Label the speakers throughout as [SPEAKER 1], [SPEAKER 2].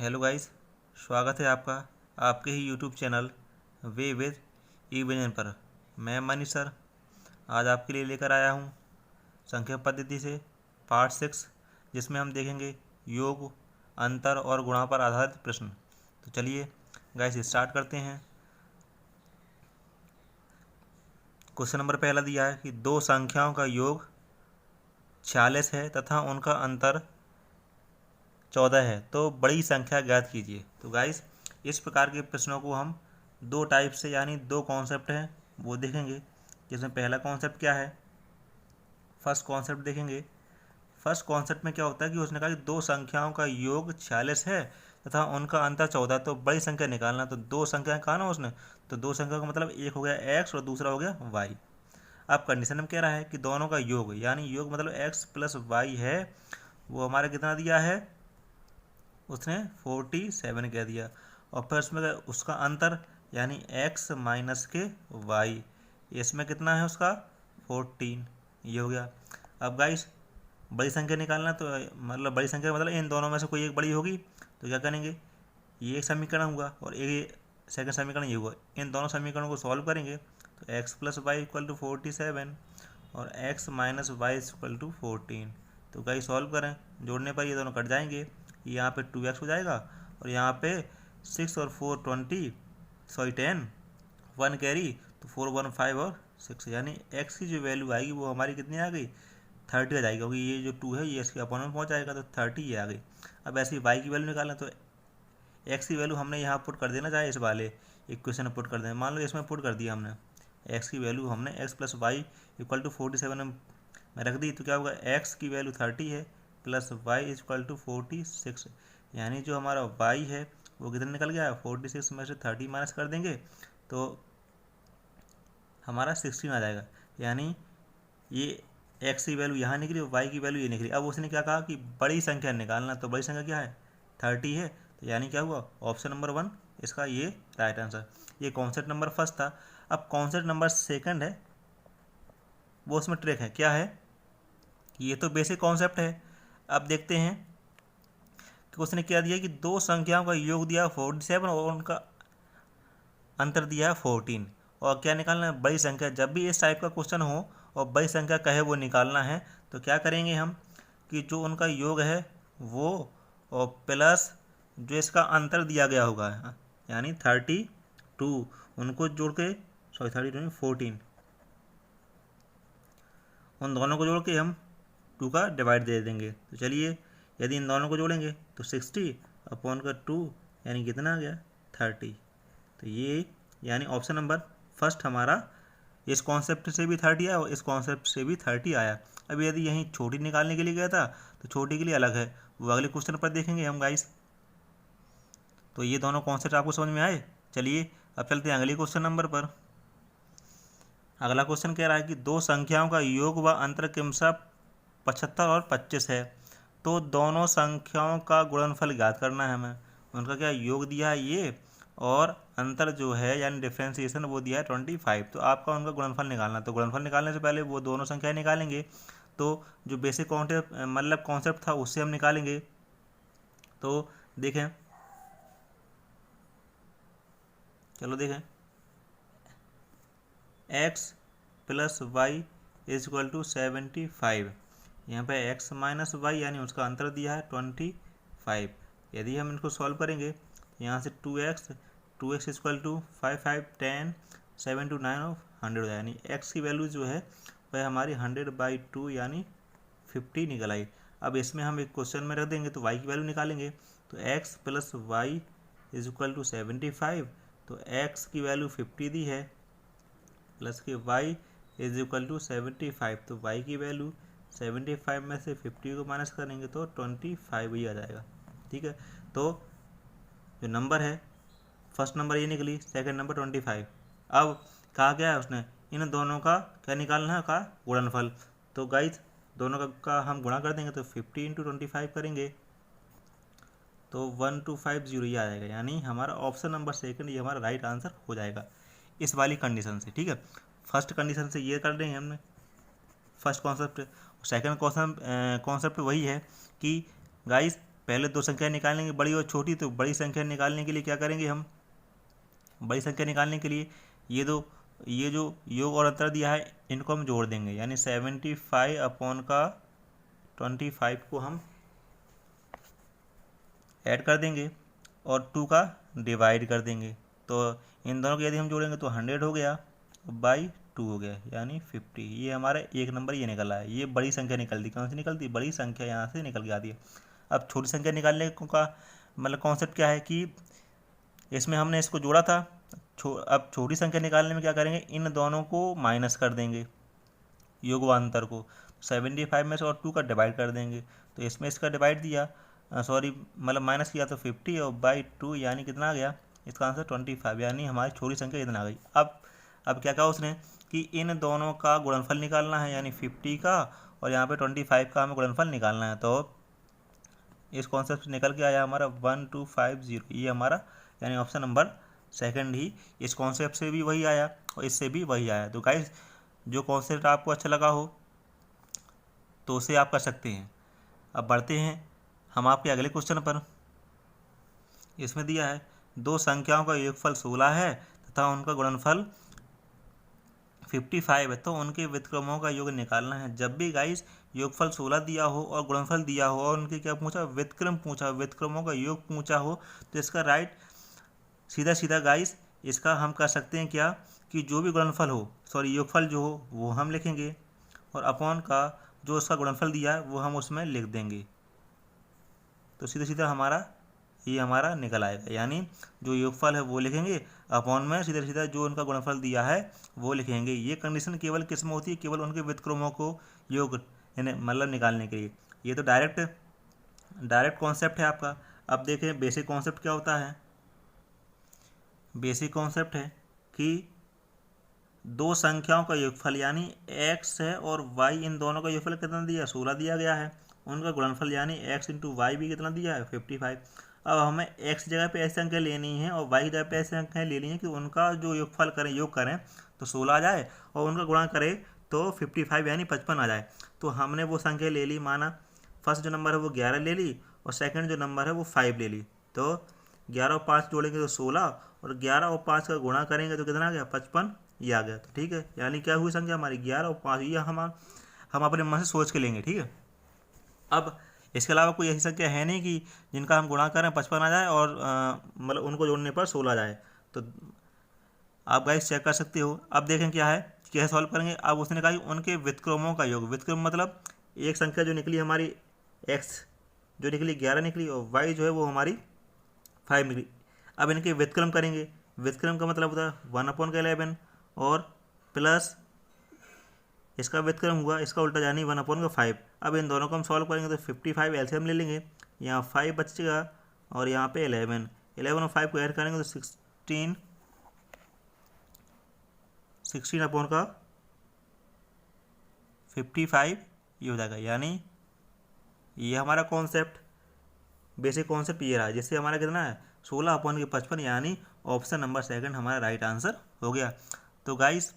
[SPEAKER 1] Hello guys, स्वागत है आपका आपके ही यूट्यूब चैनल वे विद ई-विजन पर। मैं मनीष सर आज आपके लिए लेकर आया हूँ संख्या पद्धति से पार्ट 6, जिसमें हम देखेंगे योग, अंतर और गुणा पर आधारित प्रश्न। तो चलिए गाइस स्टार्ट करते हैं। क्वेश्चन नंबर पहला दिया है कि दो संख्याओं का योग 46 है तथा उनका अंतर 14 है, तो बड़ी संख्या ज्ञात कीजिए। तो गाइस इस प्रकार के प्रश्नों को हम दो टाइप से यानी दो कॉन्सेप्ट हैं वो देखेंगे। जिसमें पहला कॉन्सेप्ट क्या है, फर्स्ट कॉन्सेप्ट देखेंगे। फर्स्ट कॉन्सेप्ट में क्या होता है कि उसने कहा कि दो संख्याओं का योग 46 है तथा उनका अंतर 14, तो बड़ी संख्या निकालना। तो दो संख्याएं कहा ना उसने, तो दो संख्या का मतलब एक हो गया एक्स और दूसरा हो गया वाई। अब कंडीशन में कह रहा है कि दोनों का योग यानी योग मतलब एक्स प्लस वाई है, वो हमारा कितना दिया है, उसने 47 कह दिया। और फिर उसमें उसका अंतर यानी x माइनस के y, इसमें कितना है उसका 14, ये हो गया। अब गाइस बड़ी संख्या निकालना, तो मतलब बड़ी संख्या मतलब इन दोनों में से कोई एक बड़ी होगी, तो क्या करेंगे, ये एक समीकरण हुआ और एक सेकंड समीकरण ये हुआ। इन दोनों समीकरणों को सॉल्व करेंगे तो x plus Y equal to 47 और x minus Y equal to 14। तो गाइस सॉल्व करें, जोड़ने पर ये दोनों कट जाएंगे, यहाँ पे 2x हो जाएगा और यहाँ पे 6 और 4 10, 1 कैरी, तो 4 1 5 और 6, यानी x की जो वैल्यू आएगी वो हमारी कितनी आ गई, 30 आ जाएगी, क्योंकि ये जो 2 है ये इसके अपोनेंट में पहुँच जाएगा, तो 30 ये आ गई। अब ऐसे ही y की वैल्यू निकालना, तो x की वैल्यू हमने यहाँ पुट कर देना, चाहे इस वाले इक्वेशन में पुट कर दें। मान लो इसमें पुट कर दिया हमने, x की वैल्यू हमने x plus Y equal to 47 में रख दी, तो क्या होगा, x की वैल्यू 30 है प्लस वाई इक्वल टू 46, यानी जो हमारा y है वो कितना निकल गया, 46 में से 30 माइनस कर देंगे तो हमारा 16 आ जाएगा। यानी ये x की वैल्यू यहाँ निकली और y की वैल्यू ये निकली। अब उसने क्या कहा कि बड़ी संख्या निकालना, तो बड़ी संख्या क्या है, 30 है, तो यानी क्या हुआ, ऑप्शन नंबर 1 इसका ये राइट आंसर। ये कॉन्सेप्ट नंबर फर्स्ट था। अब कॉन्सेप्ट नंबर सेकंड है, वो उसमें ट्रिक है, क्या है, ये तो बेसिक कॉन्सेप्ट है। अब देखते हैं कि उसने क्या दिया कि दो संख्याओं का योग दिया 47 और उनका अंतर दिया है 14, और क्या निकालना है, बड़ी संख्या। जब भी इस टाइप का क्वेश्चन हो और बड़ी संख्या कहे वो निकालना है, तो क्या करेंगे हम कि जो उनका योग है वो और प्लस जो इसका अंतर दिया गया होगा यानी 32, उनको जोड़ के 14, उन दोनों को जोड़ के हम 2 का डिवाइड दे देंगे। तो चलिए यदि इन दोनों को जोड़ेंगे तो 60 अपॉन का 2 यानी कितना आ गया, 30। तो ये यानी ऑप्शन नंबर फर्स्ट हमारा इस कॉन्सेप्ट से भी 30 आया और इस कॉन्सेप्ट से भी 30 आया। अब यदि यहीं छोटी निकालने के लिए गया था तो छोटी के लिए अलग है, वो अगले क्वेश्चन पर देखेंगे हम गाइस। तो ये दोनों कॉन्सेप्ट आपको समझ में आए। चलिए अब चलते हैं अगले क्वेश्चन नंबर पर। अगला क्वेश्चन कह रहा है कि दो संख्याओं का योग व अंतर क्रमशः 75 और 25 है, तो दोनों संख्याओं का गुणनफल ज्ञात करना है हमें। उनका क्या योग दिया है ये, और अंतर जो है यानी डिफ्रेंसिएशन वो दिया है 25, तो आपका उनका गुणनफल निकालना। तो गुणनफल निकालने से पहले वो दोनों संख्याएं निकालेंगे, तो जो बेसिक कॉन्सेप्ट मतलब कॉन्सेप्ट था उससे हम निकालेंगे। तो देखें, चलो देखें, x plus Y is equal to 75, यहाँ पे x माइनस वाई यानी उसका अंतर दिया है 25। यदि हम इनको सॉल्व करेंगे यहाँ से 2x इक्वल टू 5 5 10 7 2 9 और 100, यानी x की वैल्यू जो है वह हमारी 100/2 यानी 50 निकल आई। अब इसमें हम एक क्वेश्चन में रख देंगे तो y की वैल्यू निकालेंगे, तो x plus Y is equal to 75, तो x की वैल्यू 50 दी है प्लस के y इज इक्वल टू 75, तो y की वैल्यू 75 में से 50 को माइनस करेंगे तो 25 ही आ जाएगा। ठीक है, तो जो नंबर है फर्स्ट नंबर ये निकली, सेकंड नंबर 25। अब कहा गया है उसने इन दोनों का क्या निकालना है, का गुणनफल। तो गाइस दोनों का हम गुणा कर देंगे तो 50 × 25 करेंगे तो 1250 ही आ जाएगा, यानी हमारा ऑप्शन नंबर सेकंड ये हमारा राइट आंसर हो जाएगा इस वाली कंडीशन से। ठीक है, फर्स्ट कंडीशन से ये कर देंगे हमने फर्स्ट कॉन्सेप्ट। सेकंड कॉन्सेप्ट वही है कि गाइस पहले दो संख्या निकालेंगे, बड़ी और छोटी। तो बड़ी संख्या निकालने के लिए क्या करेंगे हम, बड़ी संख्या निकालने के लिए ये जो योग और अंतर दिया है इनको हम जोड़ देंगे, यानी 75 अपॉन का 25 को हम ऐड कर देंगे और 2 का डिवाइड कर देंगे। तो इन दोनों को यदि हम जोड़ेंगे तो 100 हो गया बाई 2 हो गया, यानी 50। ये हमारा एक नंबर ये निकल रहा है। ये बड़ी संख्या निकलती, कौन सी निकलती, बड़ी संख्या यहाँ से निकल के आती है। अब छोटी संख्या निकालने का मतलब कॉन्सेप्ट क्या है कि इसमें हमने इसको जोड़ा था, अब छोटी संख्या निकालने में क्या करेंगे, इन दोनों को माइनस कर देंगे, योग व अंतर को। 75 में से और 2 का डिवाइड कर देंगे। तो इसमें इसका डिवाइड दिया, सॉरी मतलब माइनस किया तो 50 और बाई 2 यानी कितना आ गया, इसका आंसर 25, यानी हमारी छोटी संख्या इतना आ गई। अब क्या कहा उसने कि इन दोनों का गुणनफल निकालना है, यानी 50 का और यहाँ पे 25 का हमें गुणनफल निकालना है। तो इस कॉन्सेप्ट से निकल के आया हमारा 1250, ये हमारा यानी ऑप्शन नंबर सेकंड ही इस कॉन्सेप्ट से भी वही आया और इससे भी वही आया। तो गाइस जो कॉन्सेप्ट आपको अच्छा लगा हो तो उसे आप कर सकते हैं। अब बढ़ते हैं हम आपके अगले क्वेश्चन पर। इसमें दिया है दो संख्याओं का योगफल 16 है तथा उनका गुणनफल 55 है, तो उनके व्युत्क्रमों का योग निकालना है। जब भी गाइस योगफल 16 दिया हो और गुणनफल दिया हो और उनके क्या पूछा, व्युत्क्रम पूछा, व्युत्क्रमों का योग पूछा हो, तो इसका राइट सीधा सीधा गाइस इसका हम कर सकते हैं क्या कि जो भी गुणनफल हो, सॉरी योगफल जो हो वो हम लिखेंगे और अपॉन का जो उसका गुणनफल दिया है वो हम उसमें लिख देंगे। तो सीधा सीधा हमारा निकल आएगा, यानी जो योगफल है वो लिखेंगे, अपॉन में सीधा सीधा जो उनका गुणनफल दिया है वो लिखेंगे। ये कंडीशन केवल किस में होती है, केवल उनके व्युत्क्रमों को योग मतलब निकालने के लिए। ये तो डायरेक्ट कॉन्सेप्ट है आपका। अब देखें बेसिक कॉन्सेप्ट क्या होता है। बेसिक कॉन्सेप्ट है कि दो संख्याओं का योगफल यानी x है और y, इन दोनों का योगफल कितना दिया, 16 दिया गया है। उनका गुणनफल यानी x इंटू वाई भी कितना दिया है, 55। अब हमें x जगह पे ऐसी संख्या लेनी है और y जगह पे ऐसी संख्या लेनी है कि उनका जो योगफल करें, योग करें तो 16 आ जाए और उनका गुणा करें तो 55 यानी 55 आ जाए। तो हमने वो संख्या ले ली, माना फर्स्ट जो नंबर है वो 11 ले ली और सेकंड जो नंबर है वो 5 ले ली। तो 11 और 5 जोड़ेंगे तो 16 और 11 और 5 का गुणा करेंगे तो कितना आ गया, 55, ये आ गया। तो ठीक है, यानी क्या हुई संख्या हमारी 11 और 5, ये हम अपने मन से सोच के लेंगे। ठीक है, अब इसके अलावा कोई ऐसी संख्या है नहीं कि जिनका हम गुणा करें 55 आ जाए और मतलब उनको जोड़ने पर 16 आ जाए। तो आप गाइस चेक कर सकते हो। अब देखें क्या है, कैसे सॉल्व करेंगे। अब उसने कहा कि उनके व्युत्क्रमों का योग, व्युत्क्रम मतलब एक संख्या जो निकली हमारी x जो निकली 11 निकली और y जो है वो हमारी 5 निकली। अब इनके व्युत्क्रम करेंगे। व्युत्क्रम का मतलब होता है 1/11 और प्लस इसका व्युत्क्रम हुआ, इसका उल्टा यानी 1/5। अब इन दोनों को हम सॉल्व करेंगे तो 55 एलसीएम ले लेंगे, यहाँ 5 बचेगा और यहाँ पे 11 और 5 को ऐड करेंगे तो 16/55 ये हो जाएगा। यानी ये हमारा कॉन्सेप्ट, बेसिक कॉन्सेप्ट ये रहा, जिससे हमारा कितना है 16/55, यानी ऑप्शन नंबर सेकंड हमारा राइट आंसर हो गया। तो गाइस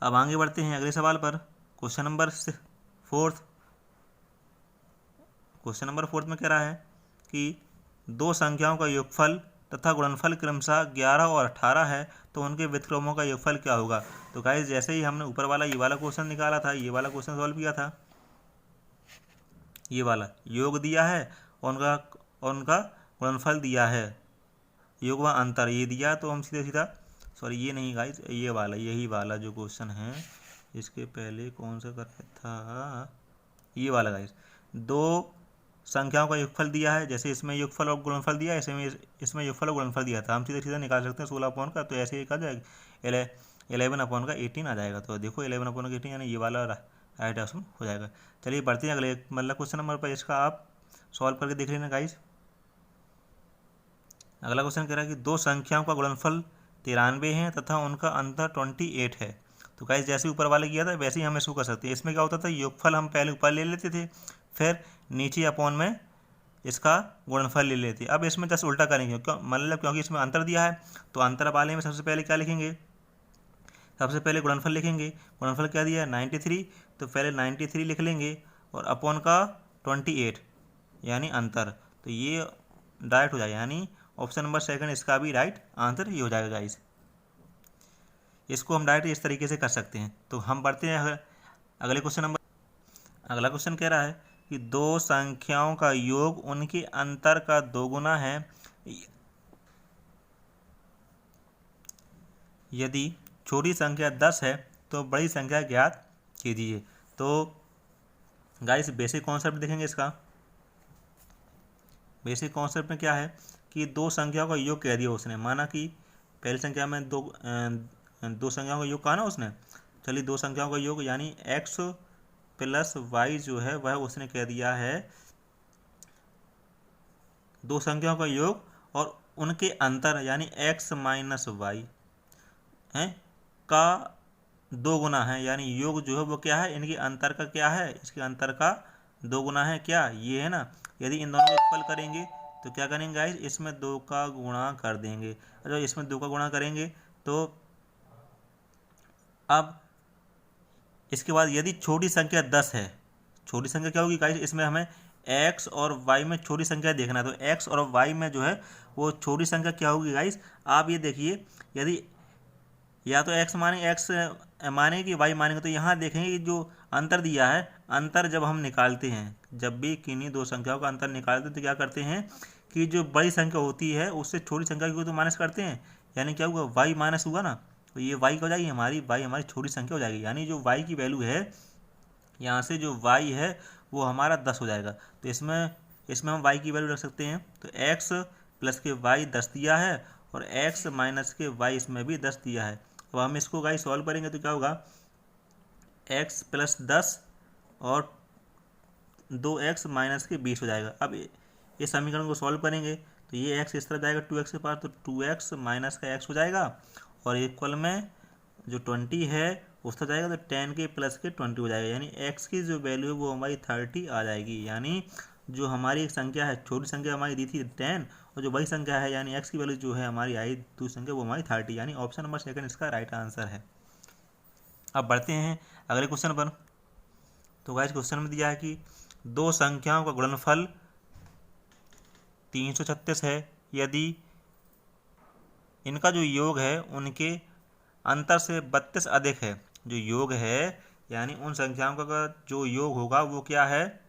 [SPEAKER 1] अब आगे बढ़ते हैं अगले सवाल पर। क्वेश्चन नंबर 4 में कह रहा है कि दो संख्याओं का योगफल तथा गुणनफल क्रमशः 11 और 18 है, तो उनके व्युत्क्रमों का योगफल क्या होगा। तो गाइस जैसे ही हमने ऊपर वाला ये वाला क्वेश्चन निकाला था, ये वाला क्वेश्चन सॉल्व किया था, ये वाला योग दिया है और उनका गुणनफल दिया है, योग व अंतर ये दिया, तो हम सीधा सीधा, सॉरी ये नहीं गाइस, ये वाला, यही वाला जो क्वेश्चन है, इसके पहले कौन सा कर रहा था, ये वाला गाइस। दो संख्याओं का योगफल दिया है, जैसे इसमें योगफल और गुणनफल दिया है, इसमें योगफल और गुणनफल दिया था, हम सीधा सीधा निकाल सकते हैं 16 का। तो ऐसे ही आ जाएगा 11/18 आ जाएगा। तो देखो 11/18 यानी ये वाला राइट ऑप्शन हो जाएगा। चलिए बढ़ते हैं अगले मतलब क्वेश्चन नंबर पर, इसका आप सॉल्व करके देख लेना गाइस। अगला क्वेश्चन कह रहा है कि दो संख्याओं का गुणनफल 93 है तथा उनका अंतर 28 है। तो गाइस जैसे ऊपर वाले किया था वैसे ही हम इसको कर सकते हैं। इसमें क्या होता था, योगफल हम पहले ऊपर ले लेते थे, फिर नीचे अपॉन में इसका गुणनफल ले लेते। अब इसमें जस्ट उल्टा करेंगे, मतलब क्योंकि इसमें अंतर दिया है तो अंतर वाले में सबसे पहले क्या लिखेंगे, सबसे पहले गुणनफल लिखेंगे। गुणनफल क्या दिया है 93, तो पहले 93 लिख लेंगे और अपॉन का 28, यानी अंतर। तो ये डायरेक्ट हो जाएगा, यानी ऑप्शन नंबर सेकंड इसका भी राइट आंसर ये हो जाएगा गाइस। इसको हम डायरेक्ट इस तरीके से कर सकते हैं। तो हम बढ़ते हैं अगले क्वेश्चन नंबर। अगला क्वेश्चन कह रहा है कि दो संख्याओं का योग उनके अंतर का दोगुना है यदि छोटी संख्या 10 है तो बड़ी संख्या ज्ञात कीजिए। तो गाइस बेसिक कॉन्सेप्ट देखेंगे इसका। बेसिक कॉन्सेप्ट में क्या है कि दो संख्याओं का योग कह दिया उसने, माना कि पहली संख्या में दो संख्याओं का योग कहा ना उसने। चलिए दो संख्याओं का योग यानी x प्लस वाई जो है वह उसने कह दिया है दो संख्याओं का योग और उनके अंतर यानी x माइनस वाई है का दो गुना है, यानी योग जो है वो क्या है, इनके अंतर का क्या है, इसके अंतर का दो गुना है, क्या ये है ना। यदि इन दोनों को इक्वल करेंगे तो क्या करेंगे गाइस, इसमें दो का गुणा कर देंगे। अच्छा इसमें दो का गुणा करेंगे तो अब इसके बाद यदि छोटी संख्या 10 है, छोटी संख्या क्या होगी गाइस, इसमें हमें x और y में छोटी संख्या देखना है। तो x और y में जो है वो छोटी संख्या क्या होगी गाइस, आप ये देखिए यदि या तो x माने x माने कि y मानेंगे, तो यहाँ देखेंगे कि जो अंतर दिया है, अंतर जब हम निकालते हैं, जब भी किन्हीं दो संख्याओं का अंतर निकालते हैं तो क्या करते हैं कि जो बड़ी संख्या होती है उससे छोटी संख्या को तो माइनस करते हैं, यानी क्या हुआ y माइनस हुआ ना, तो ये y हो जाएगी हमारी, y हमारी छोटी संख्या हो जाएगी, यानी जो y की वैल्यू है यहाँ से जो y है वो हमारा 10 हो जाएगा। तो इसमें इसमें हम y की वैल्यू रख सकते हैं। तो x प्लस के y 10 दिया है और x माइनस के y इसमें भी 10 दिया है। अब हम इसको गाइस सॉल्व करेंगे तो क्या होगा, x प्लस 10 और 2x माइनस के 20 हो जाएगा। अब इस समीकरण को सॉल्व करेंगे तो ये x इस तरह जाएगा 2x के पास, तो 2x माइनस का x हो जाएगा और इक्वल में जो 20 है उस तरह जाएगा तो 10 के प्लस के 20 हो जाएगा, यानी x की जो वैल्यू है वो हमारी 30 आ जाएगी। यानी जो हमारी एक संख्या है, छोटी संख्या हमारी दी थी 10 और जो बड़ी संख्या है यानी x की वैल्यू जो है हमारी आई दूसरी संख्या वो हमारी 30, यानी ऑप्शन नंबर सेकंड इसका राइट आंसर है। अब बढ़ते हैं अगले क्वेश्चन पर। तो गाइस क्वेश्चन में दिया है कि दो संख्याओं का गुणनफल 336 है यदि इनका जो योग है उनके अंतर से 32 अधिक है। जो योग है यानी उन संख्याओं का जो योग होगा वो क्या है,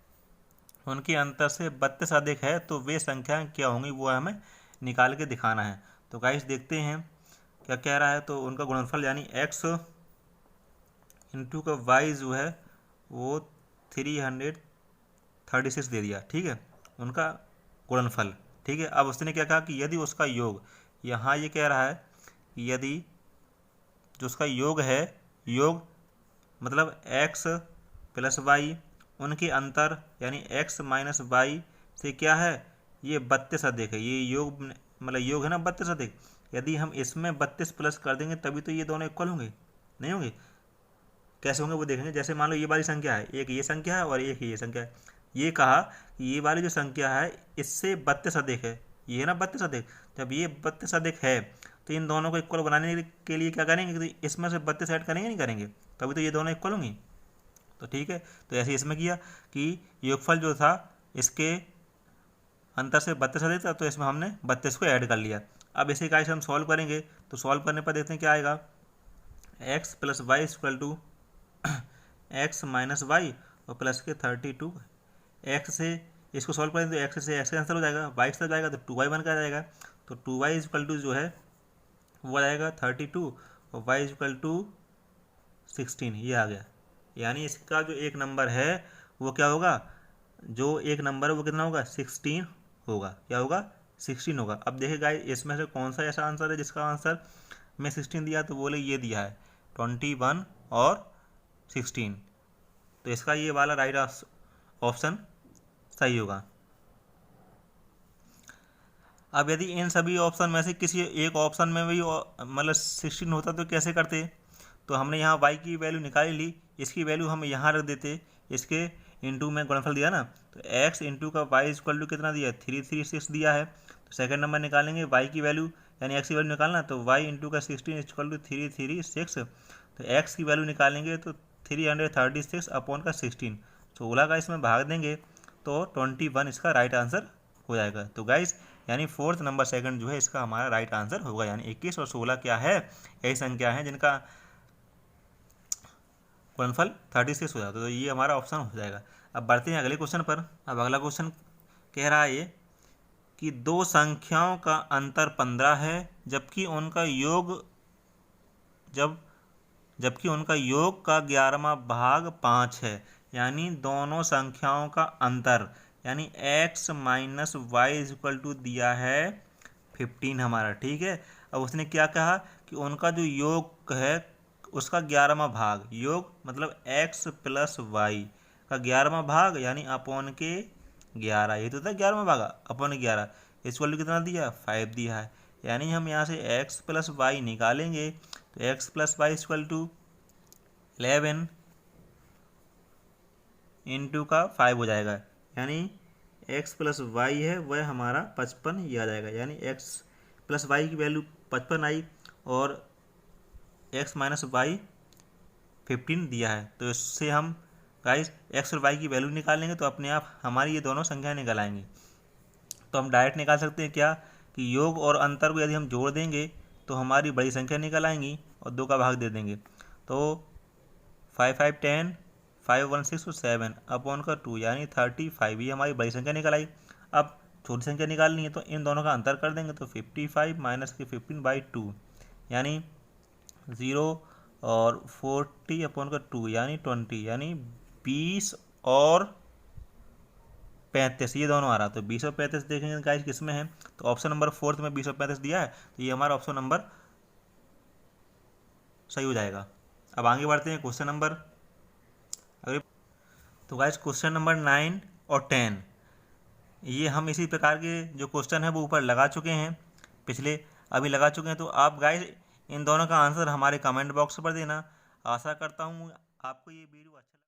[SPEAKER 1] उनके अंतर से 32 अधिक है, तो वे संख्याएं क्या होंगी वो हमें निकाल के दिखाना है। तो गाइस देखते हैं क्या कह रहा है। तो उनका गुणनफल यानी x इंटू का y जो है वो 336 दे दिया, ठीक है, उनका गुणनफल, ठीक है। अब उसने क्या कहा कि यदि उसका योग, यहाँ ये कह रहा है कि यदि जो उसका योग है, योग मतलब x प्लस वाई उनके अंतर यानी x माइनस वाई से क्या है, ये 32 अधिक है, ये योग मतलब योग है ना 32 अधिक। यदि हम इसमें 32 प्लस कर देंगे तभी तो ये दोनों इक्वल होंगे, नहीं होंगे। कैसे होंगे वो देखेंगे। जैसे मान लो ये वाली संख्या है, एक ये संख्या है और एक ये संख्या है, ये कहा कि ये वाली जो संख्या है इससे 32 अधिक है, ये है ना 32 अधिक। जब ये 32 अधिक है तो इन दोनों को इक्वल बनाने के लिए क्या करेंगे, तो इसमें से 32 ऐड करेंगे, नहीं करेंगे, तभी तो ये दोनों इक्वल होंगी। तो ठीक है, तो ऐसे इसमें किया कि योगफल जो था इसके अंतर से 32 अधिक था, तो इसमें हमने 32 को ऐड कर लिया। अब इसे का हम सॉल्व करेंगे तो सॉल्व करने पर देखते हैं क्या आएगा, x plus Y equal to X minus Y और प्लस के 32। एक्स से इसको सॉल्व करेंगे तो एक्स से एक्स का आंसर हो जाएगा, वाई से जाएगा तो 2y बन कर आ जाएगा। तो 2y इक्वल टू जो है वो आ जाएगा 32 और y इक्वल टू 16, ये आ गया। यानी इसका जो एक नंबर है वो क्या होगा, जो एक नंबर है वो कितना होगा 16 होगा, क्या होगा 16 होगा। अब देखिए गाइस इसमें से कौन सा ऐसा आंसर है जिसका आंसर में 16 दिया, तो बोले ये दिया है 21 और 16, तो इसका ये वाला राइट ऑप्शन सही होगा। अब यदि इन सभी ऑप्शन में से किसी एक ऑप्शन में भी मतलब 16 होता तो कैसे करते, तो हमने यहाँ y की वैल्यू निकाली ली, इसकी वैल्यू हम यहाँ रख देते, इसके इंटू में गुणनफल दिया ना, तो x इंटू का y इक्वल टू कितना दिया है 336 दिया है। तो सेकंड नंबर निकालेंगे y की वैल्यू यानी x की वैल्यू निकालना, तो y इंटू का 16 इक्वल टू 336, तो x की वैल्यू निकालेंगे तो 336 अपॉन का 16, 16 का इसमें भाग देंगे तो 21 इसका राइट आंसर हो जाएगा। तो गाइस यानी फोर्थ नंबर सेकंड जो है इसका हमारा राइट आंसर होगा। यानी 21 और 16 क्या है, यही संख्या है जिनका गुणनफल 36 हो जाता है। तो ये हमारा ऑप्शन हो जाएगा। अब बढ़ते हैं अगले क्वेश्चन पर। अब अगला क्वेश्चन कह रहा है ये कि दो संख्याओं का अंतर 15 है जबकि उनका योग का 11वां भाग 5 है। यानी दोनों संख्याओं का अंतर यानी x minus Y equal to दिया है 15 हमारा, ठीक है। अब उसने क्या कहा कि उनका जो योग है उसका 11वां भाग, योग मतलब x प्लस वाई का 11वां भाग यानी अपॉन के 11, ये तो था 11वां भाग अपॉन 11, इक्वल टू कितना दिया 5 दिया है। यानी हम यहाँ से x प्लस वाई निकालेंगे तो x plus Y equal to 11 into का 5 हो जाएगा। यानी x प्लस वाई है वह हमारा 55 ये आ जाएगा। यानी x प्लस वाई की वैल्यू 55 आई और x माइनस वाई 15 दिया है। तो इससे हम गाइस x और y की वैल्यू निकालेंगे तो अपने आप हमारी ये दोनों संख्या निकल आएंगी। तो हम डायरेक्ट निकाल सकते हैं क्या कि योग और अंतर को यदि हम जोड़ देंगे तो हमारी बड़ी संख्या निकल आएंगी और 2 का भाग दे देंगे। तो 5 5 10 5 1 6 तो 7 अपॉन का 2 यानी 35, ये हमारी बड़ी संख्या निकल आई। अब छोटी संख्या निकालनी है तो इन दोनों का अंतर कर देंगे तो 55 माइनस के 15/2 यानी 0 और 40 अपॉन का 2 यानी 20 यानी 20 और 35 ये दोनों आ रहा। तो 20 और 35 देखेंगे गाइस किस में है, तो ऑप्शन नंबर 4 में 20 और 35 दिया है तो ये हमारा ऑप्शन नंबर सही हो जाएगा। अब आगे बढ़ते हैं क्वेश्चन नंबर अगले। तो गाइस क्वेश्चन नंबर 9 और 10 ये हम इसी प्रकार के जो क्वेश्चन है वो ऊपर लगा चुके हैं, पिछले अभी लगा चुके हैं। तो आप गाइस इन दोनों का आंसर हमारे कमेंट बॉक्स पर देना। आशा करता हूँ आपको ये वीडियो अच्छा